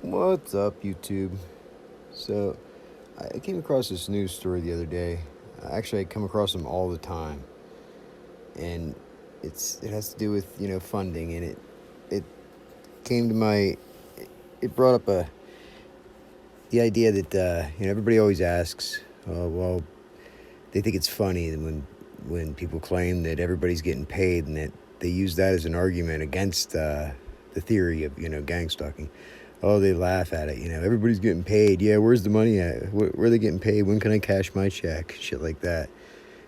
What's up, YouTube? So, I came across this news story the other day. Actually, I come across them all the time, and it has to do with funding, and it came to my it brought up the idea that everybody always asks, well, they think it's funny when people claim that everybody's getting paid, and that they use that as an argument against the theory of gang stalking. Oh, they laugh at it. Everybody's getting paid. Yeah, where's the money at? Where are they getting paid? When can I cash my check? Shit like that.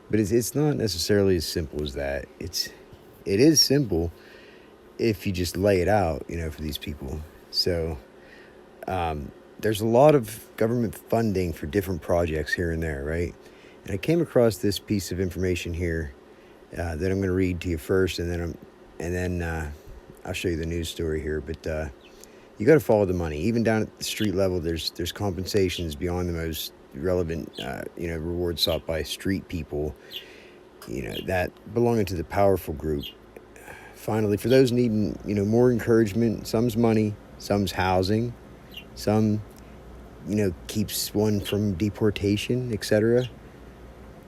But it's not necessarily as simple as that. It is simple if you just lay it out, for these people. So there's a lot of government funding for different projects here and there, right? And I came across this piece of information here that I'm going to read to you first, and then I'll show you the news story here. But you got to follow the money. Even down at the street level, there's compensations beyond the most relevant, rewards sought by street people, that belonging to the powerful group. Finally, for those needing, more encouragement, some's money, some's housing, some, keeps one from deportation, etc.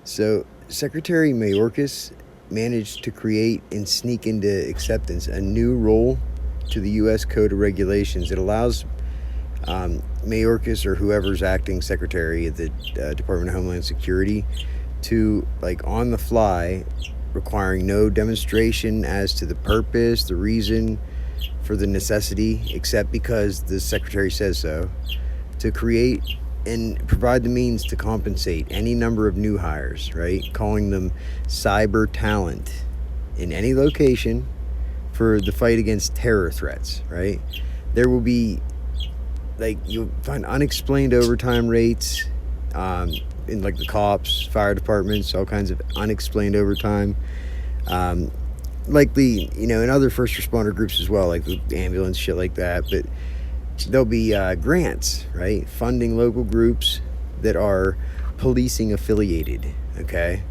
So Secretary Mayorkas managed to create and sneak into acceptance a new role to the U.S. Code of Regulations. It allows Mayorkas or whoever's acting secretary at the Department of Homeland Security to, on the fly, requiring no demonstration as to the purpose, the reason for the necessity, except because the secretary says so, to create and provide the means to compensate any number of new hires, right? Calling them cyber talent in any location for the fight against terror threats, right? There will be, you'll find unexplained overtime rates in the cops, fire departments, all kinds of unexplained overtime. Likely, in other first responder groups as well, like the ambulance, shit like that. But there'll be grants, right? Funding local groups that are policing affiliated, okay?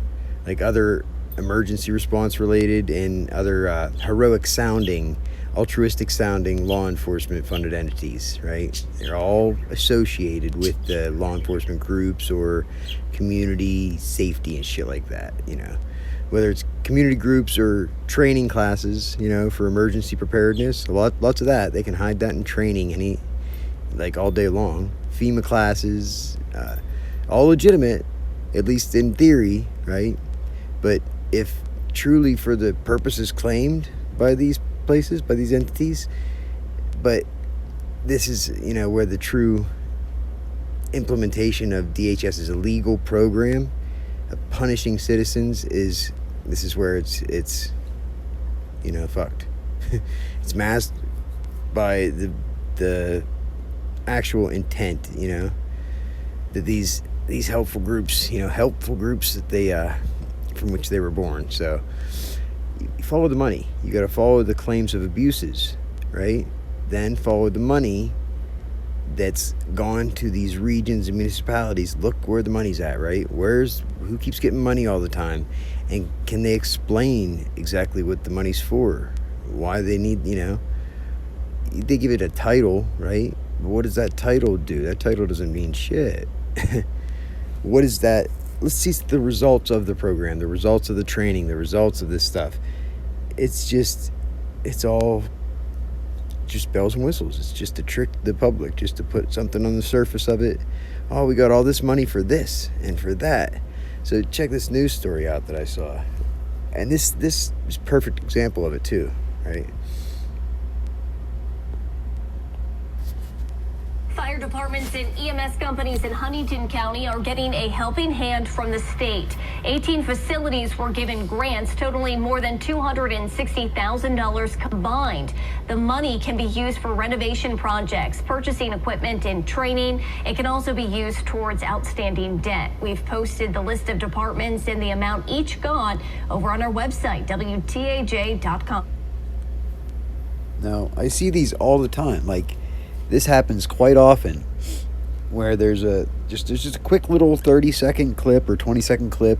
Like other emergency response related and other heroic sounding, altruistic sounding law enforcement funded entities, right? They're all associated with the law enforcement groups or community safety and shit like that, whether it's community groups or training classes, for emergency preparedness. Lots of that. They can hide that in training all day long. FEMA classes, all legitimate, at least in theory, right? But if truly for the purposes claimed by these places, by these entities, but this is, where the true implementation of DHS's illegal program of punishing citizens this is where it's fucked. It's masked by the actual intent, that these helpful groups that they from which they were born. So you follow the money. You got to follow the claims of abuses, right? Then follow the money that's gone to these regions and municipalities. Look where the money's at, right? Who keeps getting money all the time? And can they explain exactly what the money's for? Why they need, they give it a title, right? But what does that title do? That title doesn't mean shit. What is that? Let's see the results of the program, the results of the training, the results of this stuff. It's all just bells and whistles. It's just to trick the public, just to put something on the surface of it. Oh, we got all this money for this and for that. So check this news story out that I saw. And this is a perfect example of it too, right? Fire departments and EMS companies in Huntington County are getting a helping hand from the state. 18 facilities were given grants totaling more than $260,000 combined. The money can be used for renovation projects, purchasing equipment, and training. It can also be used towards outstanding debt. We've posted the list of departments and the amount each got over on our website, WTAJ.com. Now, I see these all the time. This happens quite often, where there's just a quick little 30-second clip or 20-second clip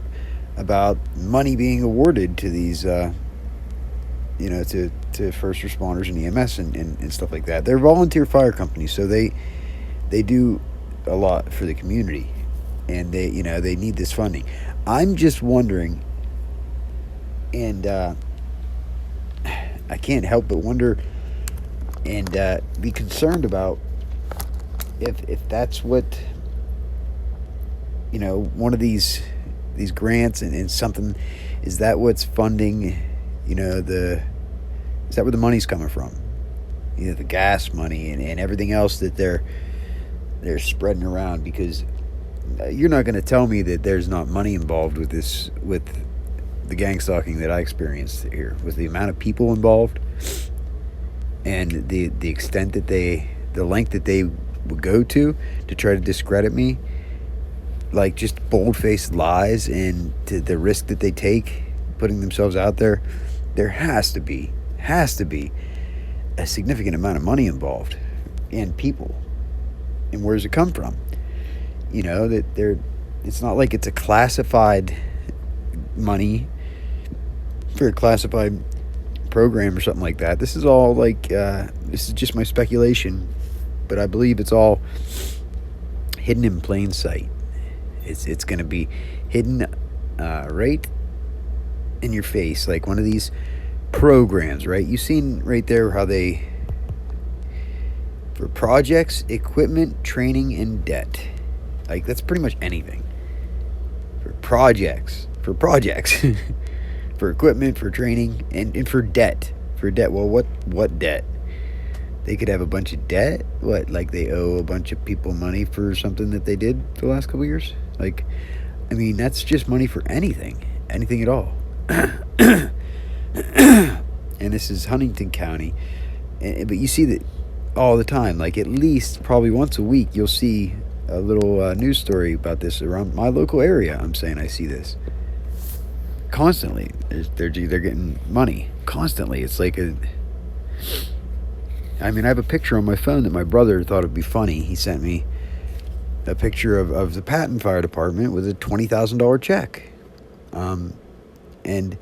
about money being awarded to these, to to first responders and EMS and stuff like that. They're volunteer fire companies, so they do a lot for the community, and they need this funding. I'm just wondering, and I can't help but wonder and be concerned about if that's what one of these grants and something, is that what's funding is that where the money's coming from, the gas money and everything else that they're spreading around, because you're not going to tell me that there's not money involved with this, with the gang stalking that I experienced here, with the amount of people involved and the extent that the length that they would go to try to discredit me, like just bold-faced lies, and to the risk that they take putting themselves out there. There has to be a significant amount of money involved, and people. And where does it come from? It's not like it's a classified money for a classified program or something like that. This is all like, this is just my speculation, but I believe it's all hidden in plain sight. It's going to be hidden right in your face, like one of these programs, right? You've seen right there how they, for projects, equipment, training, and debt. Like, that's pretty much anything. For projects, for equipment, for training, and for debt. Well, what debt? They could have a bunch of debt? What, like they owe a bunch of people money for something that they did the last couple of years? Like, I mean, that's just money for anything at all. And this is Huntington County, but you see that all the time. Like, at least probably once a week you'll see a little news story about this around my local area. I'm saying I see this constantly. They're getting money constantly. It's like I have a picture on my phone that my brother thought would be funny. He sent me a picture of the Patton Fire Department with a $20,000 check. And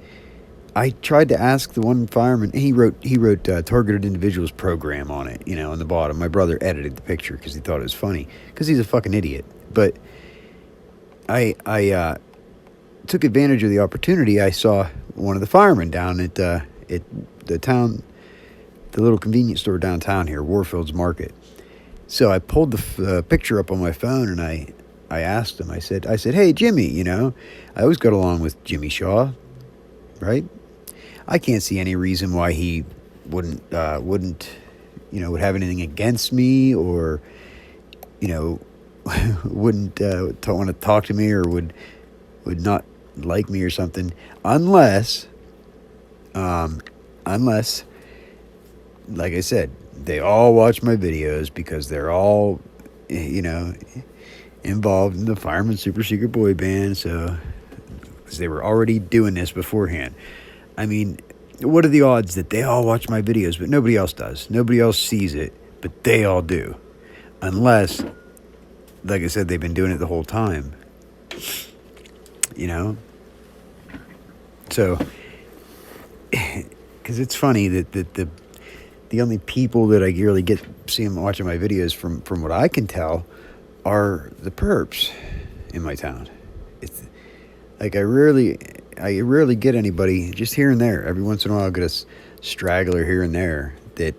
I tried to ask the one fireman. He wrote targeted individuals program on it, on the bottom. My brother edited the picture because he thought it was funny, because he's a fucking idiot. But I took advantage of the opportunity. I saw one of the firemen down at the little convenience store downtown here, Warfield's Market. So I pulled the picture up on my phone, and I asked him. I said, "Hey, Jimmy, I always got along with Jimmy Shaw, right? I can't see any reason why he wouldn't would have anything against me, or wouldn't want to talk to me, or would not like me or something, unless like I said, they all watch my videos because they're all involved in the Fireman Super Secret Boy Band, so because they were already doing this beforehand. I mean, what are the odds that they all watch my videos, but nobody else does? Nobody else sees it, but they all do. Unless, like I said, they've been doing it the whole time. So, because it's funny that the only people that I really see them watching my videos, from what I can tell, are the perps in my town. It's like I rarely get anybody, just here and there. Every once in a while I'll get a straggler here and there that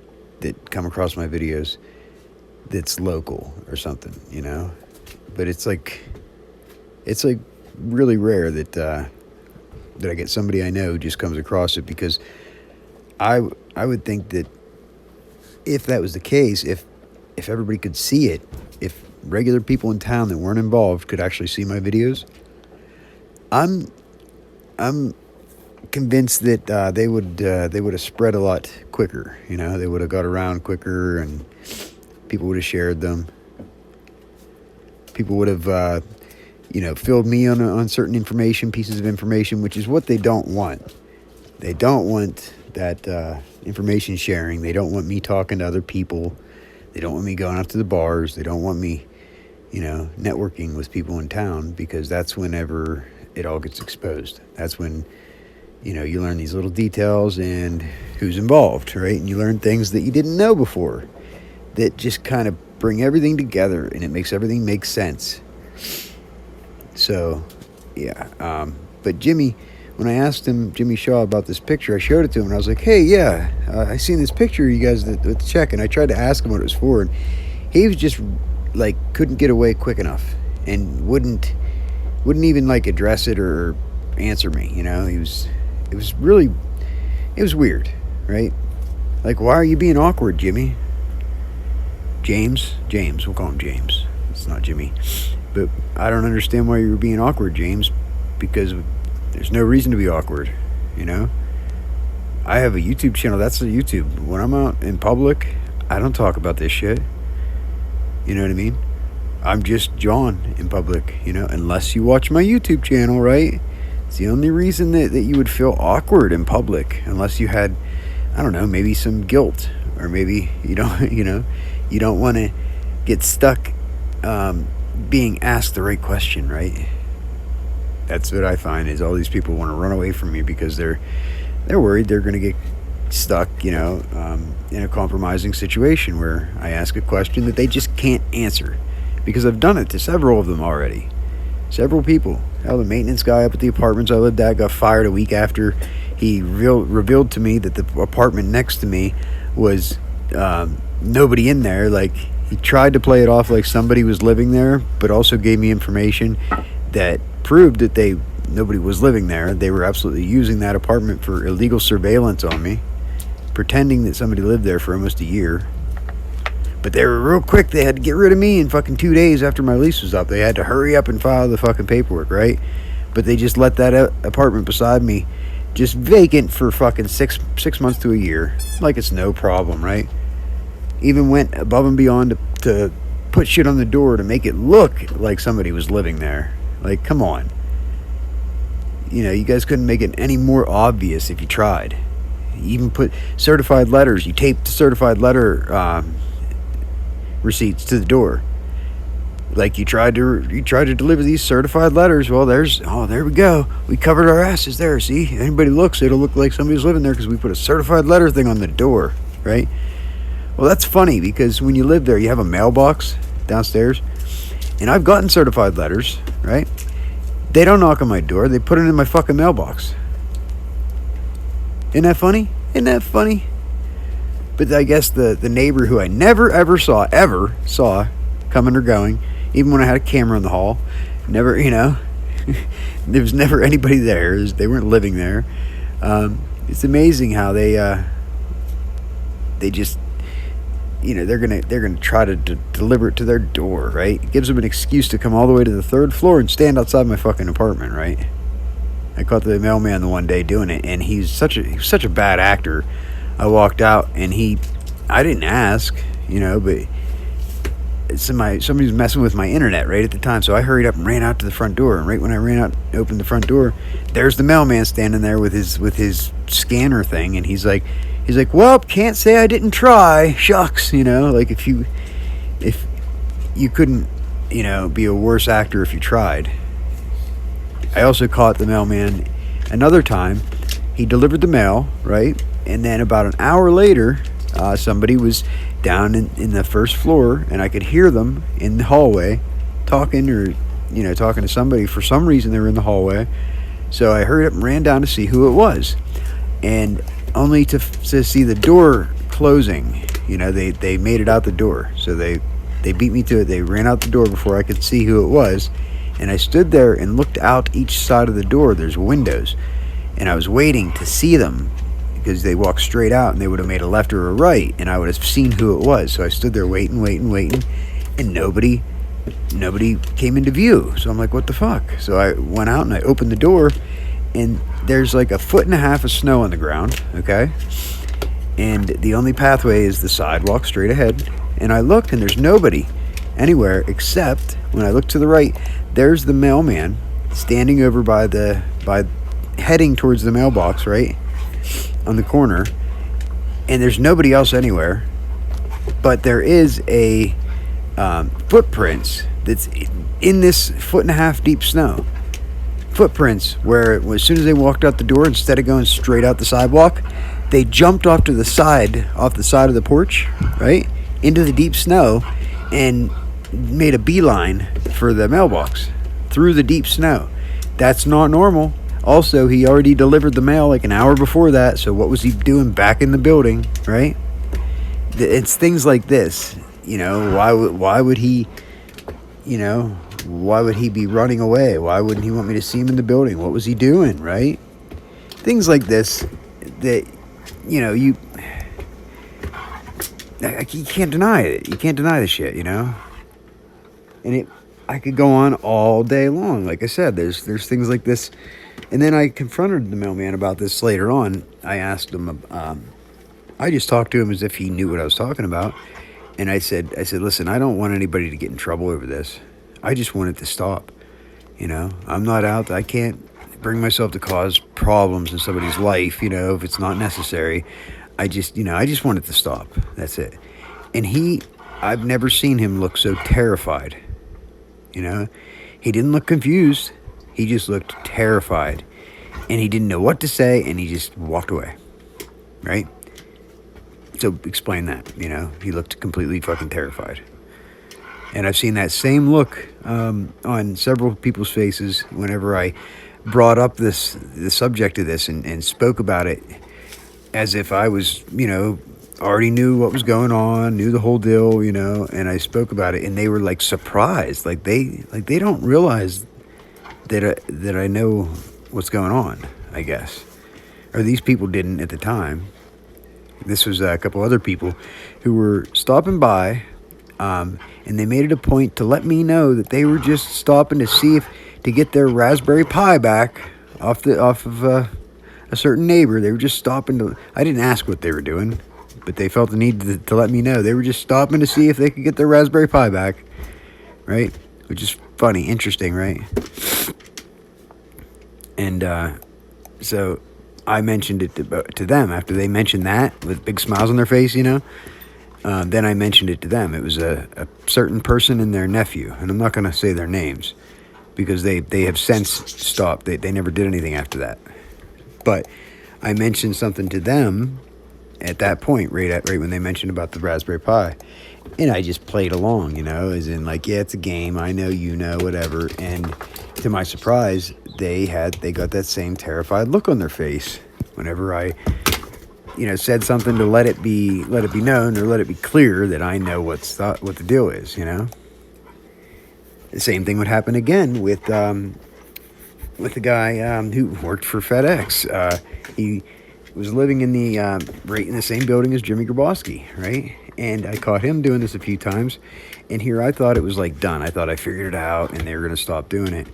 come across my videos that's local or something, But it's like really rare that I get somebody I know who just comes across it, because I would think that if that was the case, if everybody could see it, if regular people in town that weren't involved could actually see my videos, I'm convinced that they would have spread a lot quicker. They would have got around quicker, and people would have shared them. People would have filled me on certain pieces of information, which is what they don't want. They don't want that information sharing. They don't want me talking to other people. They don't want me going out to the bars. They don't want me, networking with people in town, because that's whenever it all gets exposed. That's when, You learn these little details and who's involved, right? And you learn things that you didn't know before that just kind of bring everything together, and it makes everything make sense. So, yeah. But Jimmy, when I asked him, Jimmy Shaw, about this picture, I showed it to him, and I was like, hey, yeah, I seen this picture of you guys with the check, and I tried to ask him what it was for, and he was just, like, couldn't get away quick enough, and wouldn't even, like, address it or answer me, it was weird, right? Like, why are you being awkward, Jimmy? James, we'll call him James. It's not Jimmy. But I don't understand why you were being awkward, James, because there's no reason to be awkward, I have a YouTube channel. That's the YouTube. When I'm out in public, I don't talk about this shit. You know what I mean? I'm just John in public, unless you watch my YouTube channel, right? It's the only reason that you would feel awkward in public, unless you had, I don't know, maybe some guilt, or maybe you don't, you don't want to get stuck being asked the right question, right? That's what I find, is all these people want to run away from me because they're worried they're going to get stuck, in a compromising situation where I ask a question that they just can't answer, because I've done it to several of them already. Several people. Hell, the maintenance guy up at the apartments I lived at got fired a week after he revealed to me that the apartment next to me was nobody in there. Like, he tried to play it off like somebody was living there, but also gave me information that proved that nobody was living there. They were absolutely using that apartment for illegal surveillance on me, pretending that somebody lived there for almost a year. But they were real quick. They had to get rid of me in fucking 2 days after my lease was up. They had to hurry up and file the fucking paperwork, right? But they just let that apartment beside me just vacant for fucking six months to a year. Like it's no problem, right? Even went above and beyond to put shit on the door to make it look like somebody was living there. Like, come on. You guys couldn't make it any more obvious if you tried. You even put certified letters. You taped certified letter receipts to the door. Like, you tried to deliver these certified letters. Well, there we go. We covered our asses there. See, anybody looks, it'll look like somebody's living there because we put a certified letter thing on the door, right? Well, that's funny, because when you live there, you have a mailbox downstairs, and I've gotten certified letters, right? They don't knock on my door. They put it in my fucking mailbox. Isn't that funny? But I guess the neighbor who I never ever saw coming or going, even when I had a camera in the hall, never, there was never anybody there. They weren't living there. It's amazing how they just, they're gonna try to deliver it to their door, right? It gives them an excuse to come all the way to the third floor and stand outside my fucking apartment, right? I caught the mailman the one day doing it, and he's such a bad actor. I walked out, and I didn't ask, but somebody was messing with my internet right at the time, so I hurried up and ran out to the front door. And right when I ran out and opened the front door, there's the mailman standing there with his scanner thing, and he's like, well, can't say I didn't try. Shucks, like if you couldn't, be a worse actor if you tried. I also caught the mailman another time. He delivered the mail, right? And then about an hour later, somebody was down in the first floor, and I could hear them in the hallway talking to somebody. For some reason, they were in the hallway. So I hurried up and ran down to see who it was. And only to see the door closing. They made it out the door. So they beat me to it. They ran out the door before I could see who it was. And I stood there and looked out each side of the door. There's windows. And I was waiting to see them, because they walked straight out, and they would have made a left or a right, and I would have seen who it was. So I stood there waiting, and nobody came into view. So I'm like, what the fuck? So I went out and I opened the door, and there's like 1.5 feet of snow on the ground, okay? And the only pathway is the sidewalk straight ahead. And I looked, and there's nobody anywhere, except when I looked to the right, there's the mailman standing over by heading towards the mailbox, right? On the corner. And there's nobody else anywhere. But there is a footprints that's in this 1.5 feet deep snow. footprints where as soon as they walked out the door, instead of going straight out the sidewalk, they jumped off the side of the porch, right, into the deep snow, and made a beeline for the mailbox through the deep snow. That's not normal. Also, he already delivered the mail like an hour before that, so what was he doing back in the building, right? It's things like this, why would he, why would he be running away? Why wouldn't he want me to see him in the building? What was he doing, right? Things like this that, you can't deny it. You can't deny the shit, And I could go on all day long. Like I said, there's things like this. And then I confronted the mailman about this later on. I asked him, I just talked to him as if he knew what I was talking about. And I said, listen, I don't want anybody to get in trouble over this. I just want it to stop. I'm not out. I can't bring myself to cause problems in somebody's life, if it's not necessary. I just want it to stop. That's it. And I've never seen him look so terrified. He didn't look confused. He just looked terrified. And he didn't know what to say, and he just walked away. Right? So explain that, He looked completely fucking terrified. And I've seen that same look on several people's faces whenever I brought up the subject of this and spoke about it as if I was, already knew what was going on, knew the whole deal, and I spoke about it, and they were like surprised, like they don't realize that I know what's going on, I guess, or these people didn't at the time. This was a couple other people who were stopping by, and they made it a point to let me know that they were just stopping to see to get their Raspberry Pi back off of a certain neighbor. They were just stopping to. I didn't ask what they were doing, but they felt the need to let me know. They were just stopping to see if they could get their Raspberry Pi back, right? Which is funny, interesting, right? And so I mentioned it to them after they mentioned that with big smiles on their face, then I mentioned it to them. It was a certain person and their nephew, and I'm not going to say their names because they have since stopped. They never did anything after that. But I mentioned something to them at that point, right when they mentioned about the Raspberry Pi. And I just played along, as in like, yeah, it's a game. I know, whatever. And to my surprise, they got that same terrified look on their face whenever I, said something to let it be known or let it be clear that I know what the deal is, The same thing would happen again with the guy who worked for FedEx. He was living in the right in the same building as Jimmy Grabowski, right? And I caught him doing this a few times, and here I thought it was like done. I thought I figured it out, and they were going to stop doing it.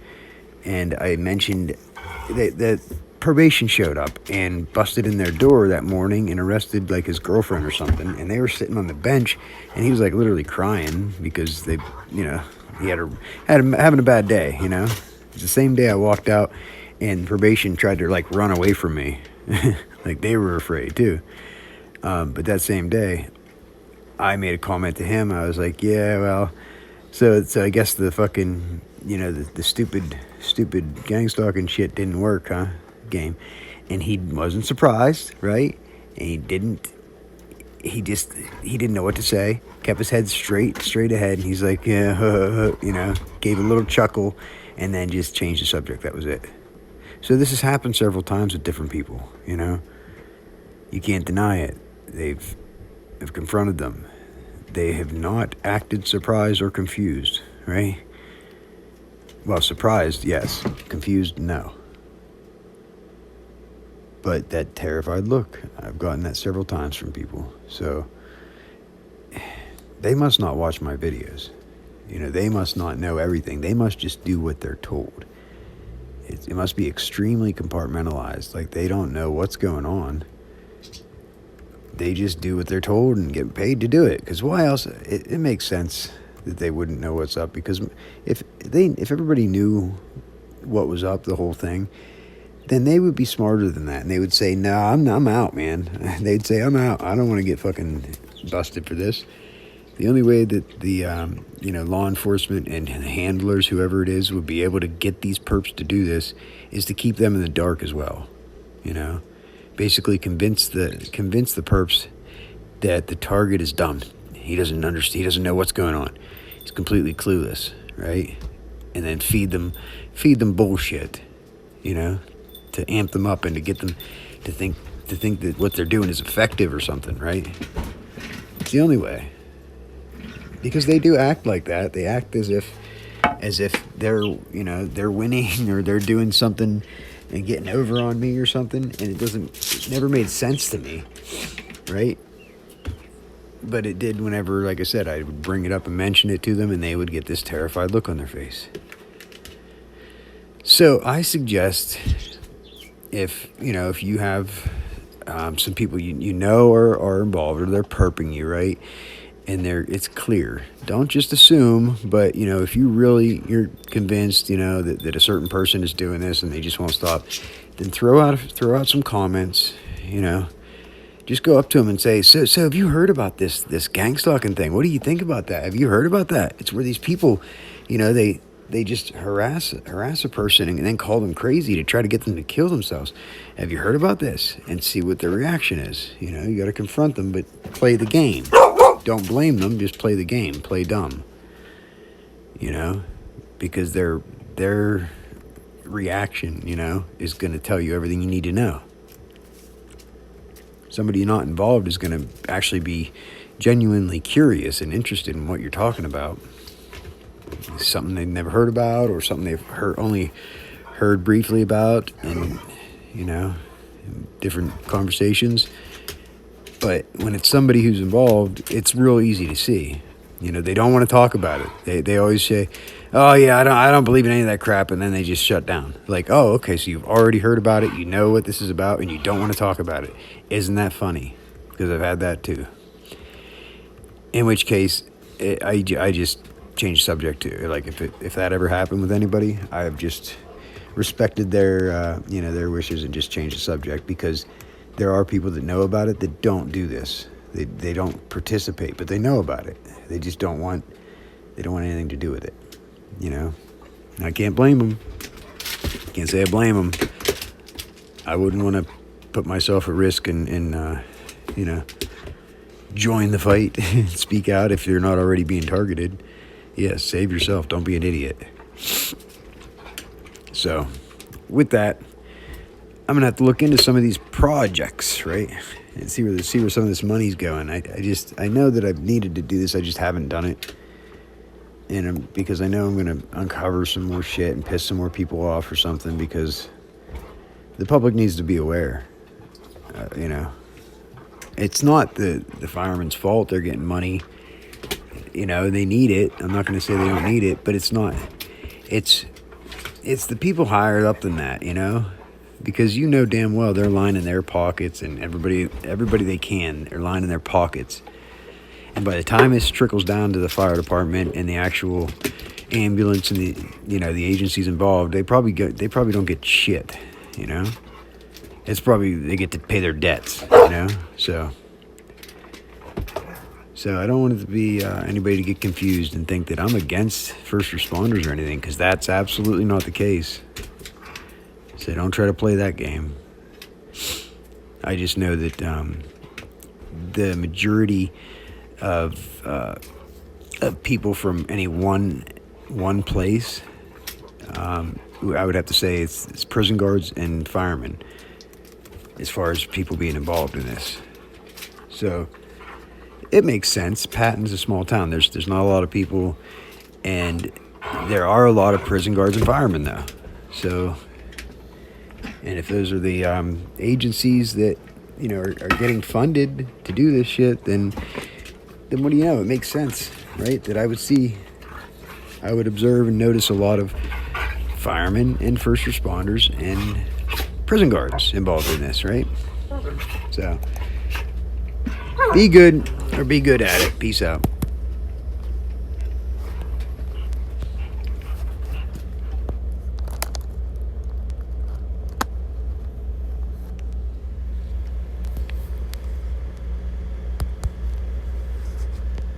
And I mentioned that probation showed up and busted in their door that morning and arrested like his girlfriend or something. And they were sitting on the bench, and he was like literally crying because they, he having a bad day. It's the same day I walked out, and probation tried to like run away from me. Like they were afraid too. But that same day, I made a comment to him. I was like, yeah, well, so I guess the fucking, the stupid gang stalking shit didn't work, huh? Game. And he wasn't surprised, right? And he didn't know what to say. Kept his head straight ahead. And he's like, yeah, gave a little chuckle and then just changed the subject. That was it. So this has happened several times with different people, You can't deny it. I've confronted them. They have not acted surprised or confused, right? Well, surprised, yes. Confused, no. But that terrified look, I've gotten that several times from people. So they must not watch my videos. They must not know everything. They must just do what they're told. It must be extremely compartmentalized. Like they don't know what's going on. They just do what they're told and get paid to do it. Because why else? It makes sense that they wouldn't know what's up. Because if everybody knew what was up, the whole thing, then they would be smarter than that. And they would say, no, I'm out, man. They'd say, I'm out. I don't want to get fucking busted for this. The only way that the law enforcement and handlers, whoever it is, would be able to get these perps to do this is to keep them in the dark as well. Basically convince the perps that the target is dumb. He doesn't understand. He doesn't know what's going on. He's completely clueless, right? And then feed them bullshit, to amp them up and to get them to think that what they're doing is effective or something, right? It's the only way. Because they do act like that. They act as if they're winning or they're doing something and getting over on me or something, and it never made sense to me, right? But it did whenever, like I said, I would bring it up and mention it to them, and they would get this terrified look on their face. So I suggest if you have some people are involved, or they're perping you, right? And it's clear. Don't just assume, but if you're convinced, that a certain person is doing this and they just won't stop, then throw out some comments, Just go up to them and say, so have you heard about this gang stalking thing? What do you think about that? Have you heard about that? It's where these people, they just harass a person and then call them crazy to try to get them to kill themselves. Have you heard about this? And see what their reaction is. You got to confront them, but play the game. Don't blame them. Just play the game. Play dumb. Because their reaction, is going to tell you everything you need to know. Somebody not involved is going to actually be genuinely curious and interested in what you're talking about. Something they've never heard about, or something they've only heard briefly about in different conversations. But when it's somebody who's involved, it's real easy to see. They don't want to talk about it. They always say, "Oh yeah, I don't believe in any of that crap," and then they just shut down. Like, "Oh, okay, so you've already heard about it. You know what this is about, and you don't want to talk about it." Isn't that funny? Because I've had that too. In which case, I just change the subject to, like, if that ever happened with anybody, I've just respected their their wishes and just changed the subject, because there are people that know about it that don't do this. They don't participate, but they know about it. They just don't want anything to do with it. And I can't blame them. Can't say I blame them. I wouldn't want to put myself at risk and join the fight and speak out if you're not already being targeted. Yes, save yourself. Don't be an idiot. So, with that, I'm gonna have to look into some of these projects, right, and see where some of this money's going. I know that I've needed to do this. I just haven't done it, and because I know I'm gonna uncover some more shit and piss some more people off or something, because the public needs to be aware. It's not the firemen's fault. They're getting money. They need it. I'm not going to say they don't need it, but it's not. It's the people higher up than that, because damn well they're lining their pockets, and everybody they can, they're lining their pockets. And by the time this trickles down to the fire department and the actual ambulance and the agencies involved, they probably don't get shit, It's probably they get to pay their debts, So I don't want it to be anybody to get confused and think that I'm against first responders or anything, because that's absolutely not the case. So don't try to play that game. I just know that the majority of people from any one place, I would have to say it's prison guards and firemen, as far as people being involved in this. So it makes sense. Patton's a small town. There's not a lot of people, and there are a lot of prison guards and firemen, though. So, and if those are the agencies that are getting funded to do this shit, then what do you know? It makes sense, right? That I would observe and notice a lot of firemen and first responders and prison guards involved in this, right? So, be good, or be good at it. Peace out.